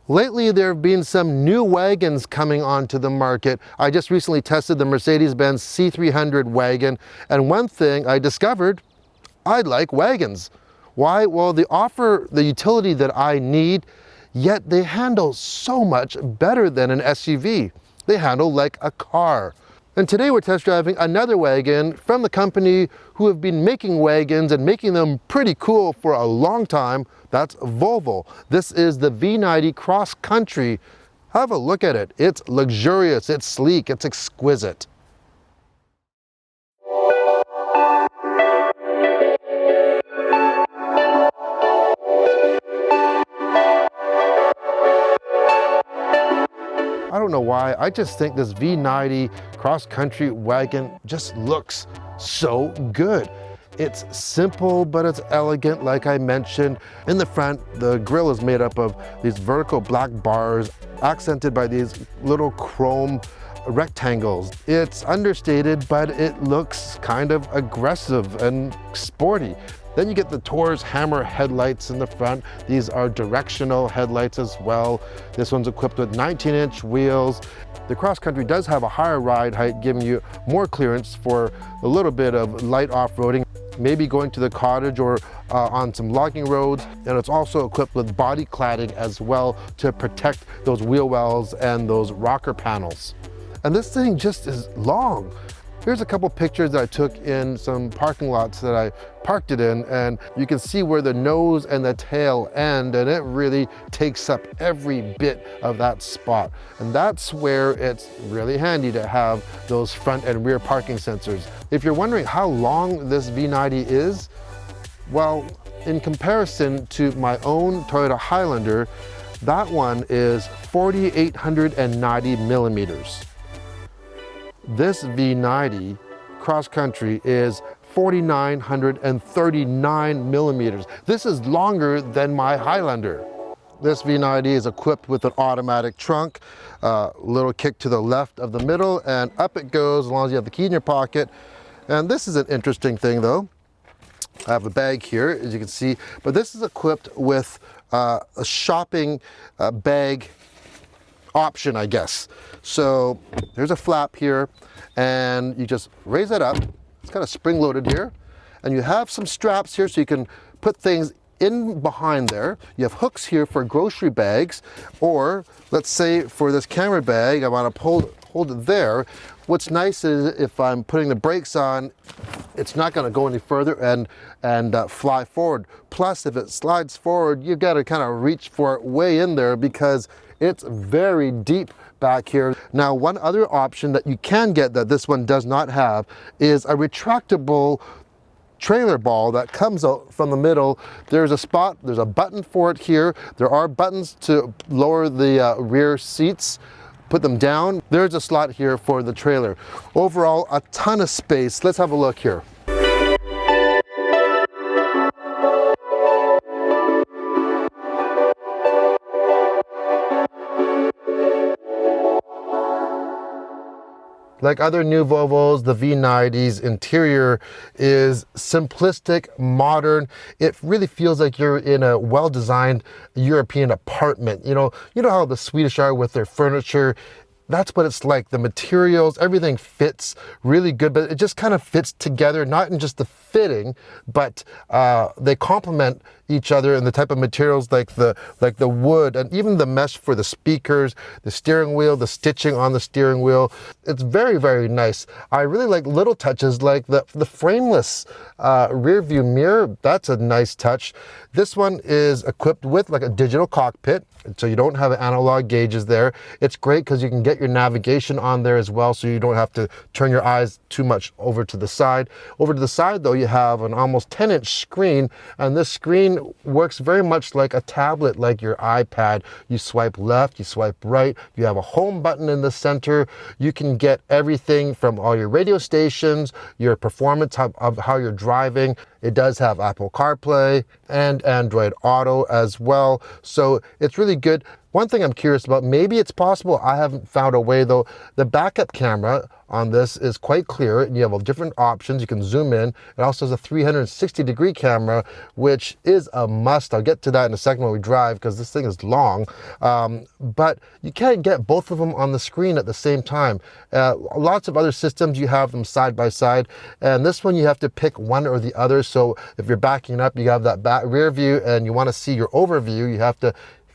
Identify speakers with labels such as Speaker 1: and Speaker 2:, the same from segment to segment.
Speaker 1: Lately, there have been some new wagons coming onto the market. I just recently tested the Mercedes-Benz C300 wagon, and one thing I discovered, I like wagons. Why? Well, they offer the utility that I need, yet they handle so much better than an SUV. They handle like a car. And today we're test driving another wagon from the company who have been making wagons and making them pretty cool for a long time. That's Volvo. This is the V90 Cross Country. Have a look at it. It's luxurious, it's sleek, it's exquisite. I don't know why, I just think this V90 Cross Country wagon just looks so good. It's simple, but it's elegant, like I mentioned. In the front, the grille is made up of these vertical black bars, accented by these little chrome rectangles. It's understated, but it looks kind of aggressive and sporty. Then you get the Taurus hammer headlights in the front. These are directional headlights as well. This one's equipped with 19-inch wheels. The Cross Country does have a higher ride height, giving you more clearance for a little bit of light off-roading, maybe going to the cottage or on some logging roads. And it's also equipped with body cladding as well to protect those wheel wells and those rocker panels. And this thing just is long. Here's a couple pictures that I took in some parking lots that I parked it in, and you can see where the nose and the tail end, and it really takes up every bit of that spot. And that's where it's really handy to have those front and rear parking sensors. If you're wondering how long this V90 is, well, in comparison to my own Toyota Highlander, that one is 4,890 millimeters. This V90 Cross Country is 4,939 millimeters. This is longer than my Highlander. This V90 is equipped with an automatic trunk, little kick to the left of the middle, and up it goes as long as you have the key in your pocket. And this is an interesting thing though. I have a bag here, as you can see, but this is equipped with a shopping bag option, I guess. So there's a flap here, and you just raise it up. It's kind of spring loaded here, and you have some straps here so you can put things in behind there. You have hooks here for grocery bags, or let's say for this camera bag, I want to hold it there. What's nice is if I'm putting the brakes on, it's not going to go any further and fly forward. Plus, if it slides forward, you've got to kind of reach for it way in there because it's very deep back here. Now, one other option that you can get that this one does not have is a retractable trailer ball that comes out from the middle. There's a spot, there's a button for it here. There are buttons to lower the rear seats, put them down. There's a slot here for the trailer. Overall, a ton of space. Let's have a look here. Like other new Volvos, the V90's interior is simplistic, modern. It really feels like you're in a well-designed European apartment. You know how the Swedish are with their furniture. That's what it's like. The materials, everything fits really good, but it just kind of fits together, not in just the fitting, but they complement each other in the type of materials like the wood and even the mesh for the speakers, the steering wheel, the stitching on the steering wheel. It's very, very nice. I really like little touches like the frameless rear view mirror. That's a nice touch. This one is equipped with like a digital cockpit, so you don't have analog gauges there. It's great because you can get your navigation on there as well, so you don't have to turn your eyes too much over to the side. Over to the side though, you have an almost 10-inch screen, and this screen works very much like a tablet, like your iPad. You swipe left, you swipe right, you have a home button in the center. You can get everything from all your radio stations, your performance of how you're driving. It does have Apple CarPlay and Android Auto as well. So it's really good. One thing I'm curious about, maybe it's possible, I haven't found a way though. The backup camera on this is quite clear and you have different options. You can zoom in. It also has a 360-degree camera, which is a must. I'll get to that in a second when we drive because this thing is long. But you can't get both of them on the screen at the same time. Lots of other systems, you have them side by side. And this one, you have to pick one or the other. So if you're backing up, you have that rear view and you want to see your overview, you have to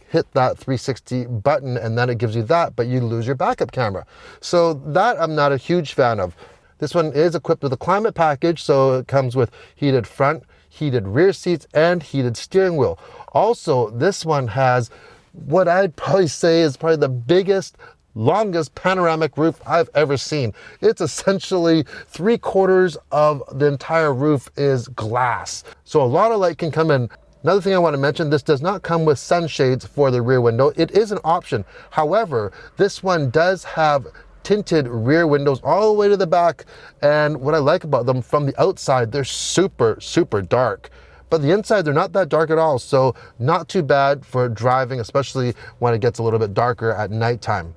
Speaker 1: hit that 360 button and then it gives you that, but you lose your backup camera. So that I'm not a huge fan of. This one is equipped with a climate package, so it comes with heated front, heated rear seats, and heated steering wheel. Also, this one has what I'd probably say is probably the biggest, longest panoramic roof I've ever seen. It's essentially 3/4 of the entire roof is glass. So a lot of light can come in. Another thing I want to mention, this does not come with sunshades for the rear window. It is an option. However, this one does have tinted rear windows all the way to the back. And what I like about them, from the outside, they're super, super dark. But the inside, they're not that dark at all. So not too bad for driving, especially when it gets a little bit darker at nighttime.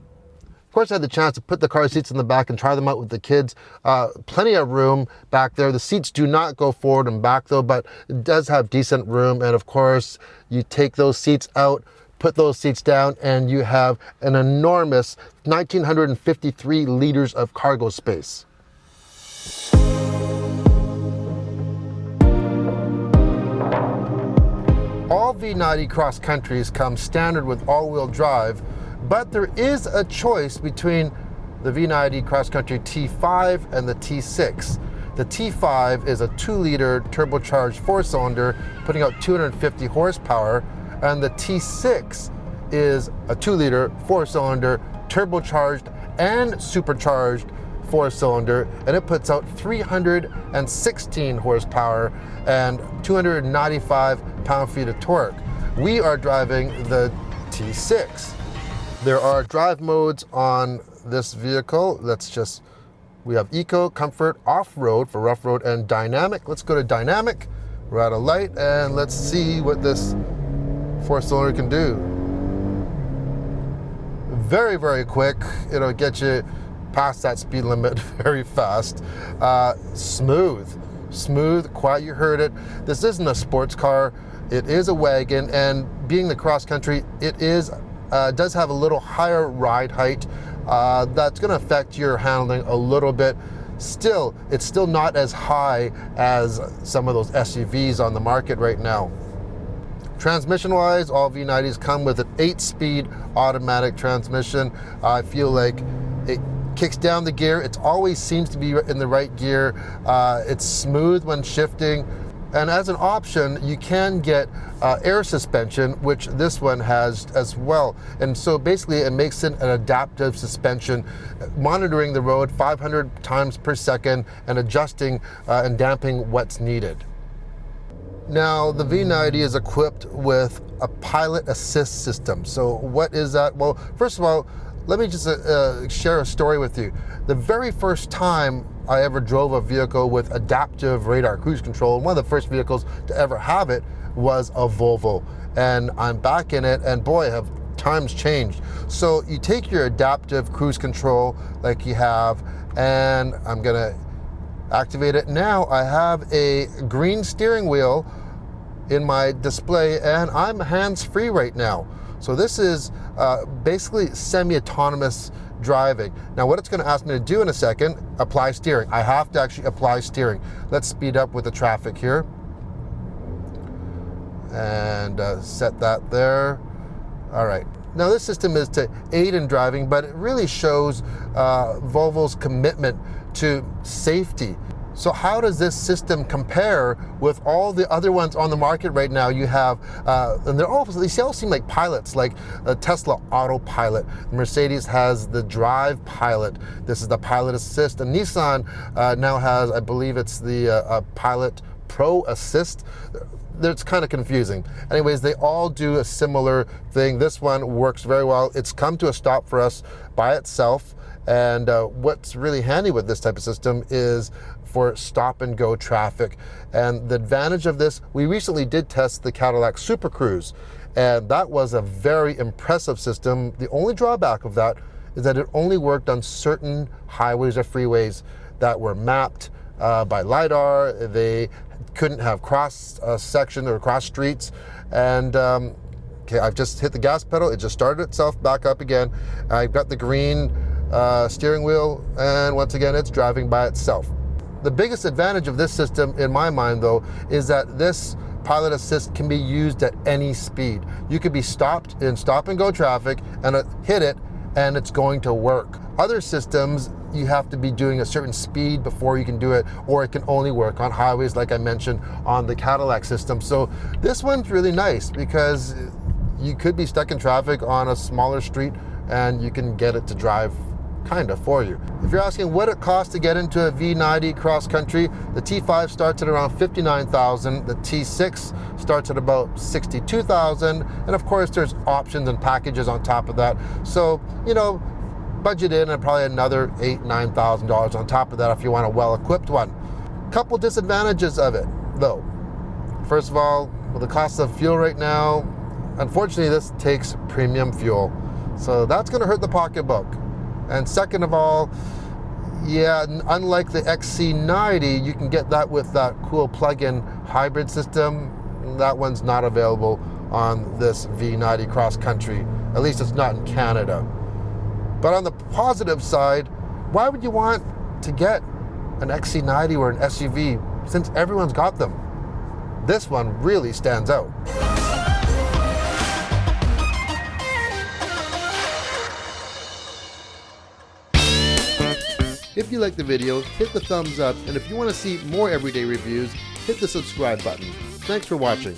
Speaker 1: Of course, I had the chance to put the car seats in the back and try them out with the kids. Plenty of room back there. The seats do not go forward and back though, but it does have decent room. And of course, you take those seats out, put those seats down, and you have an enormous 1,953 liters of cargo space. All V90 Cross Countries come standard with all-wheel drive, but there is a choice between the V90 Cross Country T5 and the T6. The T5 is a 2-liter turbocharged 4-cylinder, putting out 250 horsepower, and the T6 is a 2-liter 4-cylinder turbocharged and supercharged 4-cylinder, and it puts out 316 horsepower and 295 pound-feet of torque. We are driving the T6. There are drive modes on this vehicle. We have Eco, Comfort, Off-Road for rough road, and Dynamic. Let's go to Dynamic. We're at a light, and let's see what this 4-cylinder can do. Very, very quick. It'll get you past that speed limit very fast. Smooth, quiet, you heard it. This isn't a sports car. It is a wagon, and being the cross country, it does have a little higher ride height. That's going to affect your handling a little bit. Still, it's still not as high as some of those SUVs on the market right now. Transmission-wise, all V90s come with an 8-speed automatic transmission. I feel like it kicks down the gear. It always seems to be in the right gear. It's smooth when shifting. And as an option, you can get air suspension, which this one has as well. And so basically it makes it an adaptive suspension, monitoring the road 500 times per second and adjusting and damping what's needed. Now, the V90 is equipped with a pilot assist system. So what is that? Well, first of all, let me just share a story with you. The very first time I ever drove a vehicle with adaptive radar cruise control, and one of the first vehicles to ever have it was a Volvo. And I'm back in it, and boy, have times changed. So you take your adaptive cruise control like you have, and I'm gonna activate it. Now I have a green steering wheel in my display, and I'm hands-free right now. So this is basically semi-autonomous driving. Now what it's going to ask me to do in a second, apply steering. I have to actually apply steering. Let's speed up with the traffic here. And set that there. All right. Now this system is to aid in driving, but it really shows Volvo's commitment to safety. So how does this system compare with all the other ones on the market right now? You have, and they all seem like pilots, like Tesla Autopilot. Mercedes has the Drive Pilot. This is the Pilot Assist. And Nissan now has, I believe it's the Pilot Pro Assist. It's kind of confusing. Anyways, they all do a similar thing. This one works very well. It's come to a stop for us by itself. And what's really handy with this type of system is for stop and go traffic. And the advantage of this, we recently did test the Cadillac Super Cruise, and that was a very impressive system. The only drawback of that is that it only worked on certain highways or freeways that were mapped by LiDAR. They couldn't have cross section or cross streets. And okay, I've just hit the gas pedal. It just started itself back up again. I've got the green steering wheel, and once again, it's driving by itself. The biggest advantage of this system, in my mind though, is that this pilot assist can be used at any speed. You could be stopped in stop and go traffic and hit it, and it's going to work. Other systems, you have to be doing a certain speed before you can do it, or it can only work on highways, like I mentioned on the Cadillac system. So this one's really nice because you could be stuck in traffic on a smaller street and you can get it to drive kind of for you. If you're asking what it costs to get into a V90 Cross Country, the T5 starts at around $59,000, the T6 starts at about $62,000, and of course there's options and packages on top of that. So, you know, budget in and probably another $8,000, $9,000 on top of that if you want a well-equipped one. Couple disadvantages of it though. First of all, with the cost of fuel right now, unfortunately this takes premium fuel, so that's going to hurt the pocketbook. And second of all, yeah, unlike the XC90, you can get that with that cool plug-in hybrid system. That one's not available on this V90 Cross Country. At least it's not in Canada. But on the positive side, why would you want to get an XC90 or an SUV since everyone's got them? This one really stands out. If you liked the video, hit the thumbs up, and if you want to see more everyday reviews, hit the subscribe button. Thanks for watching.